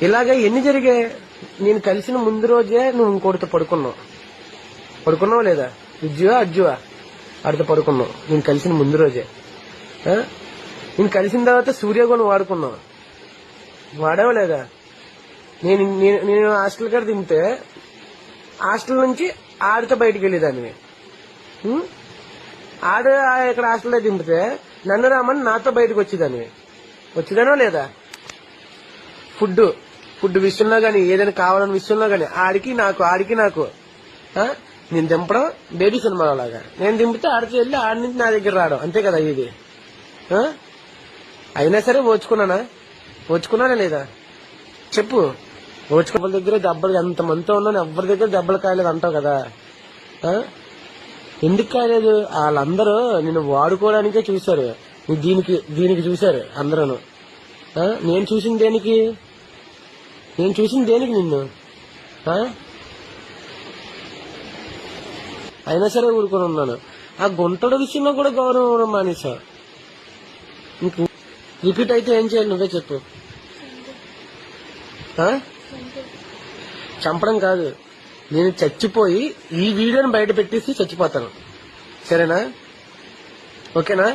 ఇలాగే ఎన్ని జరిగాయి? నేను కలిసిన ముందు రోజే నువ్వు ఇంకోటితో పడుకున్నావు లేదా? అజ్జువా ఆడితో పడుకున్నావు నేను కలిసిన ముందు రోజే. నేను కలిసిన తర్వాత సూర్యగుణం వాడావు లేదా? నేను హాస్టల్ కాడ దింపితే హాస్టల్ నుంచి ఆడితో బయటికి వెళ్ళేదాన్ని. ఇక్కడ హాస్టల్లో దింపితే నన్ను రామని నాతో బయటకు వచ్చేదానో లేదా? ఫుడ్ విషయంలో గాని, ఏదైనా కావాలన్న విషయంలో గాని ఆడికి నాకు నేను దింపడం బేబీ సినిమాలో లాగా. నేను దింపితే ఆడికి వెళ్ళి ఆడి నుంచి నా దగ్గర రావడం, అంతే కదా ఇది. అయినా సరే ఓచుకున్నానా లేదా చెప్పు? ఓచుకోవాళ్ళ దగ్గర దెబ్బలు ఎంతమందితో ఉన్నాను, ఎవరి దగ్గర దెబ్బలు కాయలేదు అంటావు కదా. ఎందుకు కాయలేదు? వాళ్ళందరూ నిన్ను వాడుకోవడానికే చూశారు, దీనికి చూశారు అందరూ. నేను చూసింది దేనికి నిన్ను? అయినా సరే ఊరుకొని ఉన్నాను. ఆ గుంటల విషయంలో కూడా గౌరవం మానేసా. ఇంక రిపీట్ అయితే ఏం చేయాలి నువ్వే చెప్పు. చంపడం కాదు, నేను చచ్చిపోయి ఈ వీడియోని బయట పెట్టేసి చచ్చిపోతాను. సరేనా? ఓకేనా?